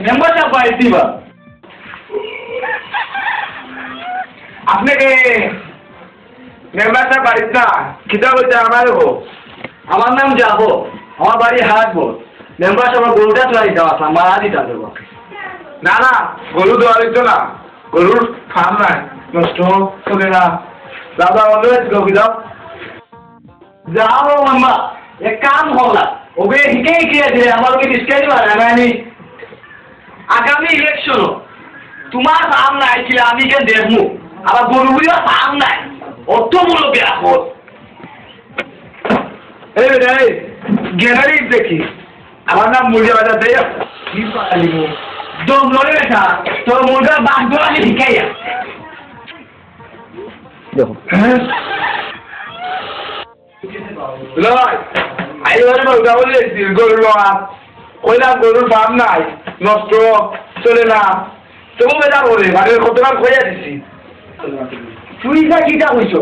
মেম্বারটা পাই দিবা আপনাকে মেম্বারটা বাড়িতে না খিদা বলতে আমার নাম যাবো আমার বাড়ি হাটবো মেম্বার সবার গরুটা চলাই দেওয়া আছে আমার আদিটা দেবো না না গরু দেওয়া দিত না গরুর ফার্ম নাই নষ্ট চলে না দাদা অলওয়েজ গো দাও যাও মাম্মা এক কাম হলা ওকে হিকে হিকে দিলে আমাকে ডিসকাউন্ট মারানি আগামী ইলেকশন তোমার নাম নাই ছিল আমি কেন দেখবো আবার গরুগুলো নাম নাই অর্থমূলক এখন এই গ্যালারি দেখি আমার নাম মুরগা বাজার দেয় কি পালি দম লড়ে বেটা তোর মুরগা বাঘ ধরা শিখাইয়া দেখো লয় আইবারে মুরগা বলে গরু লড়া কইলাম গরুর দাম নাই নষ্ট চলে না তবু বেটা বলে মানে কতবার খোঁজা দিছি তুই যা কিটা কইছ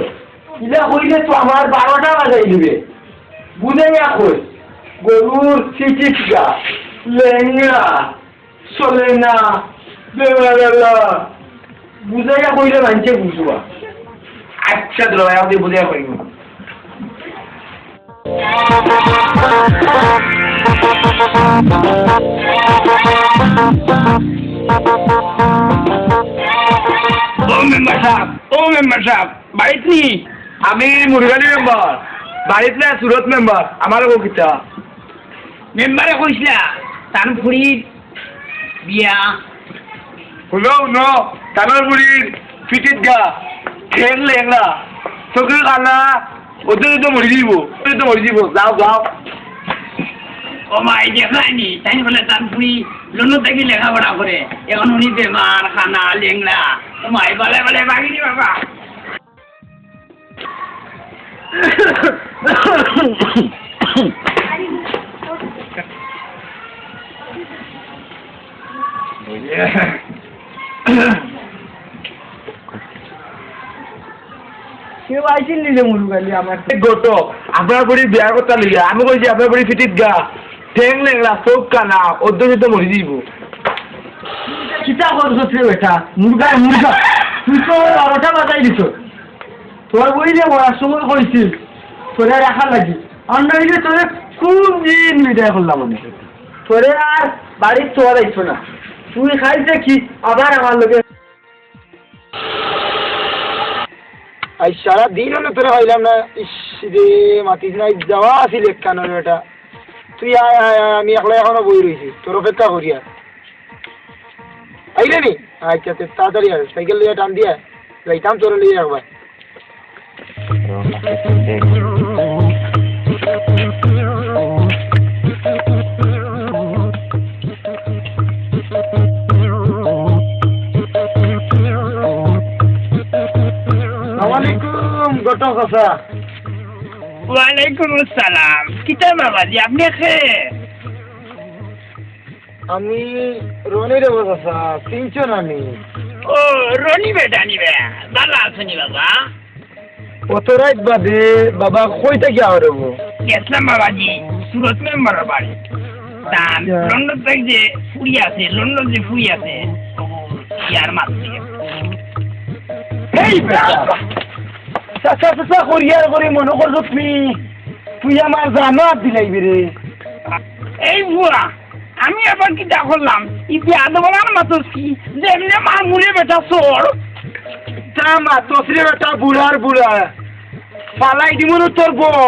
ইলা কইলে তো আমার 12টা বাজাই দিবে বুঝে না কই গরুর চিকিৎসা লেঙ্গা চলে না বেলা বুঝে না কইলে মানছে বুঝবা আচ্ছা দ্রয় আপনি বুঝে কইব ও মেম্বার সাহেব বাড়িতে নি আমি মুরগালি মেম্বার বাড়িতে না সুরত মেম্বার আমার কিতা মেম্বারে কইছিলা তার ফুড়ির বিয়া হলো ন তানোর ফুড়ির ফিটিত গা খেল লেঙ্গা চোখে কানা ওদের তো মরি দিব যাও যাও ও মাই দেখলানি তাই বলে তার ফুড়ি লন্ডন থেকে লেখাপড়া করে এখন উনি বেমার খানা লেংলা ও মাই বলে বলে বাগিনি বাবা কেউ আইছিল নিলে মুরগালি আমার গত আপনার বাড়ি বিয়া করতে লিগে আমি কইছি আপনার বাড়ি ফিটিত গা ঠেং লেংলা চোখ কানা অর্ধ মরি দিব কিতা করছো রে বেটা মুরগা তুই তো 12টা বাজাই দিছ তোর বইলে মরার সময় কইছিস তোরে রাখা লাগি অন্য হইলে তোরে কোন দিন বিদায় করলাম আমি তোরে আর বাড়ির তোর আইছো না তুই খাইছে কি আবার আমার লোকে আই সারা দিন হলো তোরে হইলাম না ইস রে মাতিস না যাওয়া আছিল একখানের বেটা তুই আয় আমি একলা এখনো বই রয়েছি তোর অপেক্ষা করি আর আইলে নি আচ্ছা তাড়াতাড়ি আর সাইকেল লিয়ে টান দিয়া যাইতাম তোর লিয়ে একবার আসসালামু গত কথা ওয়ালাইকুম আসসালাম কিতা বাবাজি আপনি কে আমি রনি রে বাবা চিনছো না নি ও রনি বেটা নিবে ভালো আছেন বাবা কত রাত বাদে বাবা কইতে গিয়া হরবো গেছলাম বাবাজি সুরত মেম্বার বাড়ি তান লন্ডন থেকে যে ফুড়ি আছে লন্ডন যে ফুড়ি আছে ইয়ার মাত্র এই বেটা চাচা করিয়ার করে মনে করছো তুই আমার জানো আর দিলাইবি রে এই বুয়া আমি আবার কি দা করলাম ইতি আদবলার মাতস কি যেমনে মামুরে বেটা চোর তা মাতস রে বেটা বুড়া পালাই দিব না তোর বড়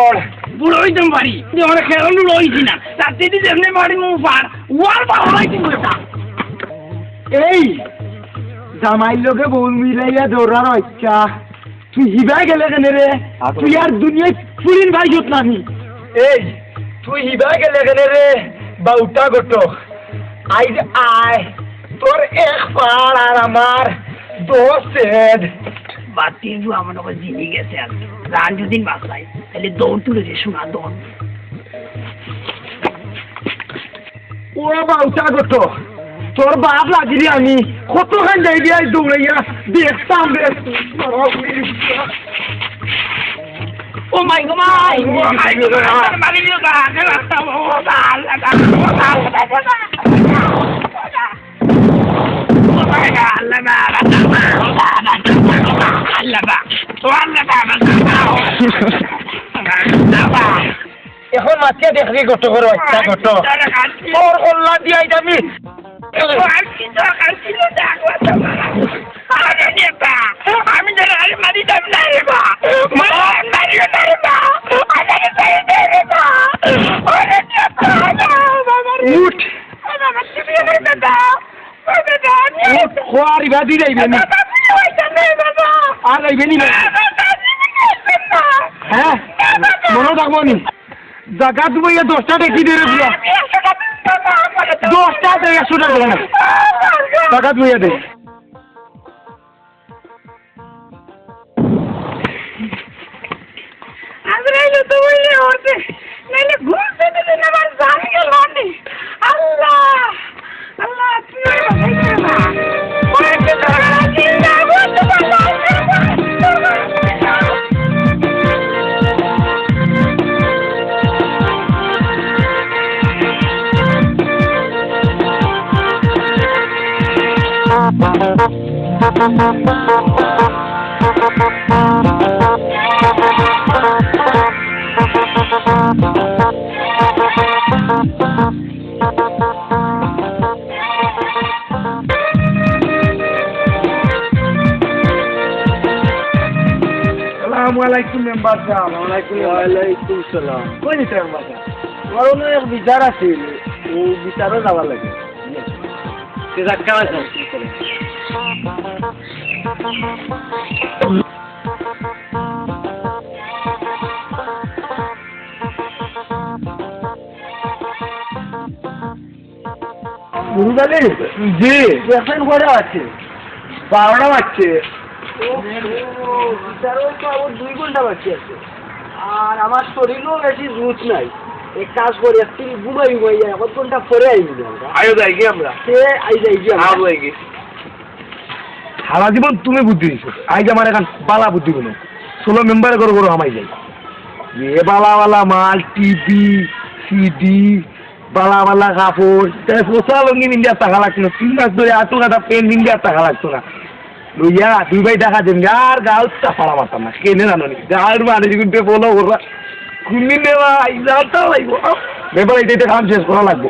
বুড়ো হইতাম পারি যেমন খেলানো রইছি না তাতে যেমনে বাড়ি মু পার ওয়ার পালাই দিব বেটা এই জামাই লোকে বউল মিলাইয়া দৌড়ার ইচ্ছা তুই হিবাই গেলে কেন রে তুই আর দুনিয়ায় পুরিন ভাই জোট নামি এই তুই হিবাই গেলে কেন রে বাউটা গট আইজ আয় তোর এক পার আর আমার 10 হেড বাতি জু আমার কাছে জিনি গেছে আর রান যদি বাঁচাই তাহলে দৌড় তুলে যে শোনা দৌড় ওরা বাউটা গট তোর বাপ লাগিলি আমি কতখান যাইবি আজ দৌড়াইয়া দেখতাম রে ও মাই গড মাই মাছে দেখলি কত করে বাচ্চা কত তোর কল্লা দিয়াই যাবি আমি মারি যাবি না রে বা মারিও না রে বা উঠ খোয়ারি বাদি যাইবে না আর যাইবে নি হ্যাঁ মনে থাকবো নি জায়গা তুমি 10টা দেখি দিয়ে রেখো 10টা 100 টাকা না জায়গা তুমি দে আজরাইল তো বলে ওতে নালে ঘুরতে দিলে না আমার জান গেল নি আল্লাহ আল্লাহ তুই বাঁচাইতে না ওরে তো জিন্দা বলতে পারলাম আসসালামুয়ালাইকুম মেম্বার সাহেব ওয়ালাইকুম সালাম কই নিতে মেম্বার সাহেব আমার অনেক বিচার আছে এই বিচারও যাওয়া লাগে কে জায়গা আছে গুরুদালি জি এখন করে আছে 12টা বাজছে বিচারও তো আবার 2 ঘন্টা বাকি আছে আর আমার শরীরও বেশি জুত নাই এক কাজ করি একটু ঘুমাই এক ঘন্টা পরে আইবি আমরা আইও যাই কি আমরা সে আই যাই কি আমরা আই যাই সারা জীবন তুমি বুদ্ধি দিছো আজ আমার এখন বালা বুদ্ধি গুলো 16 মেম্বারে করে করে আমাই যাই এ বালা বালা মাল টিভি সিডি বালা বালা কাপড় তাই পোষা লঙ্গি ইন্ডিয়া টাকা লাগতো না 3 মাস ধরে 8 টাকা পেন ইন্ডিয়া টাকা লাগতো না লইয়া 2 ভাই টাকা দেন আর গাল চাপাড়া মারতাম না কেনে জানো নি গাল মানে কিন্তু বলো ওরা কুমিন নেওয়া আইজাটা লাগবো ব্যাপার এটা কাম শেষ করা লাগবো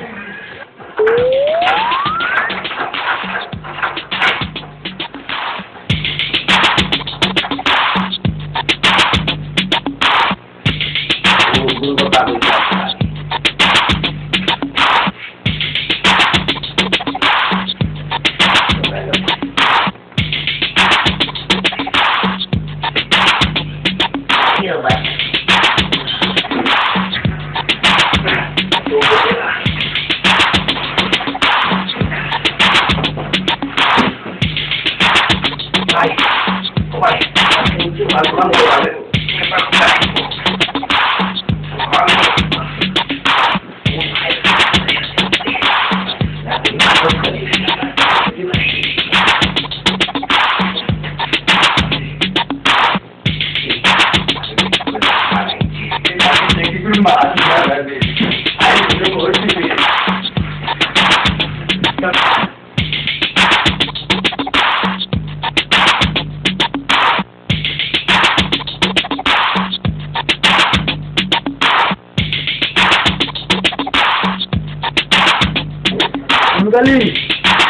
Kali,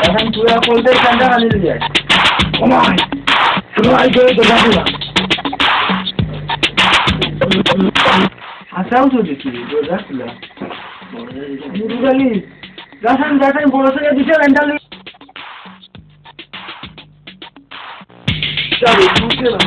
jangan pura folder kanda kali dia. Omai, semua itu terjadi. Asal tu je kiri, dah sudah. Dulu kali, jangan bolos saja bisa rental. Cari, bukan lah.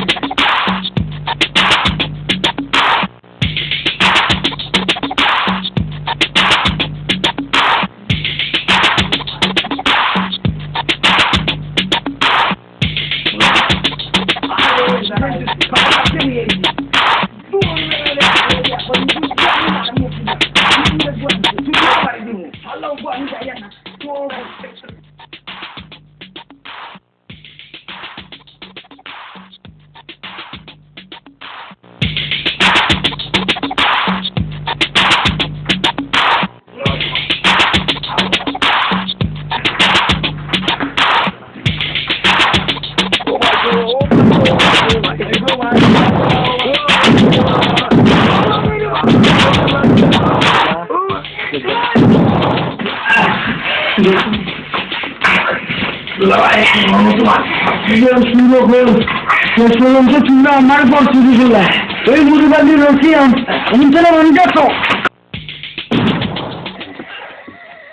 আমার পর চুরি করলা ওই মুড়িবালি রয়েছি অঞ্চলে মনে যাচ্ছ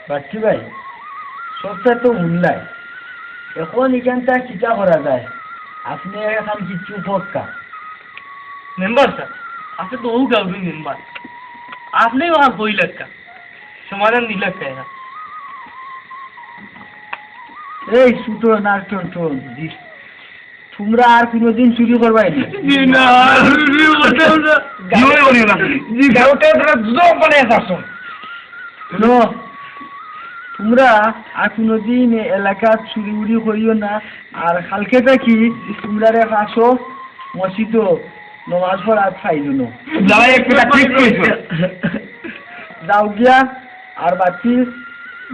বাচ্চি ভাই সবটা তো উন্নয় এখন এখানটা চিন্তা করা যায় আপনি এখন কিছু পক্কা মেম্বার স্যার আপনি তো ও গাউবি মেম্বার আপনি ওখান বই লেখা সমাধান নিলে না এই সুতো না তোমরা আর কোনোদিন চুরি করবাই তোমরা আর কোনোদিন এলাকার চুরি উড়ি করিও না আর কালকেটা কি তোমরা আসো মসজিদ নমাজ পড়া খাইল যাও গিয়া আর বাকি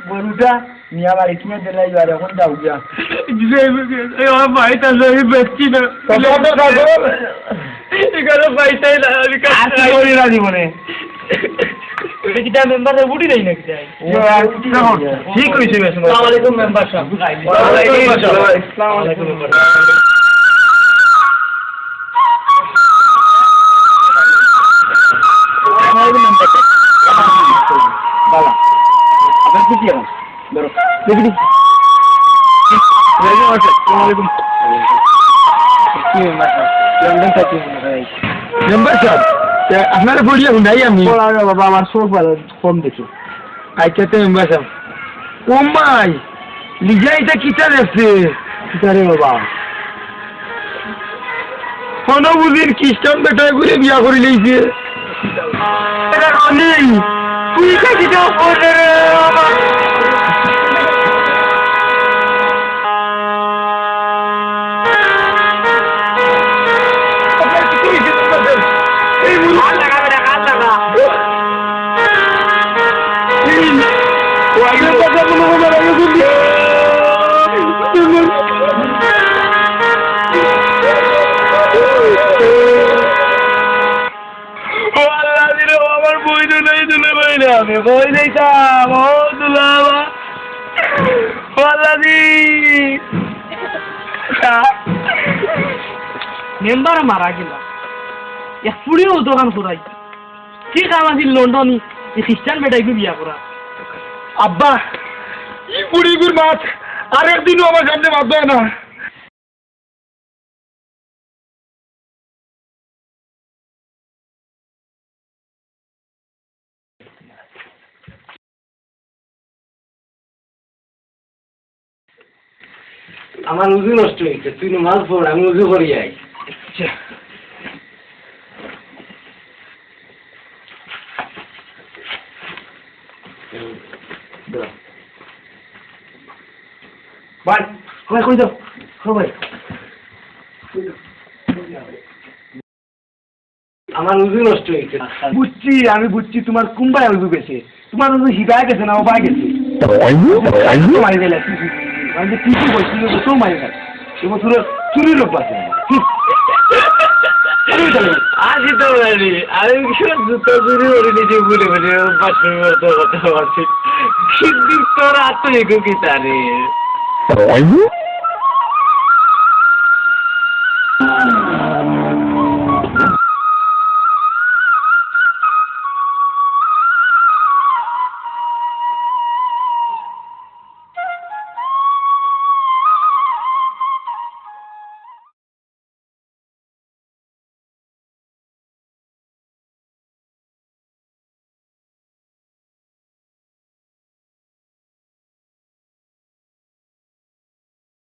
গরুটা নিয়া বাড়ি কিনে দিলাই আর এখন যাও গিয়া ভাইটা বেচছি না এখানে পয়সাই না জীবনে মেম্বার বুটি নেই নাকি ঠিক হয়েছে আসসালামাইকুম মেম্বার বালা আপনার কি এখন ধরো দেখি আপনারা বলিয়া নাই আমি বাবা আমার সব ভালো কম দেখি আচ্ছা তো মেম্বার সাহেব কম ভাই লিজা এটা কিটা দেখছে কিটা রে বাবা হনবুদির খ্রিস্টান বেটা ঘুরে বিয়া করে লইছে তুই কিটা করে রে বাবা আমার বই নেই তুলে বই না আমি বই নেইতাম ও দুলাবা মেম্বার মারা গেল এক ফুড়িও দোকান করাই কি কাম আছিল লন্ডনী এই খ্রিস্টান বেটাইকে বিয়া করা আব্বা ই বুড়িগুর মাছ আর একদিনও আমার সামনে মাছ হয় না আমার উজু নষ্ট হয়েছে তুই মাছ পড় আমি উজু করি যাই ভাই ভাই কই যাও ভাই আমার উজু নষ্ট হয়েছে বুঝছি আমি বুঝছি তোমার কুম্বায় উজু গেছে তোমার উজু হিবায় গেছে না ও পায় গেছে মারি গেলে আমি কিছু বলছি তো মারি গেল এবছর চুরি লোক আছে আজই তো বলি আমি জুতো চুরি করে নিজে বলে বলে বাসের মতো কথা বলছি তোর আত্মীয় কি তারে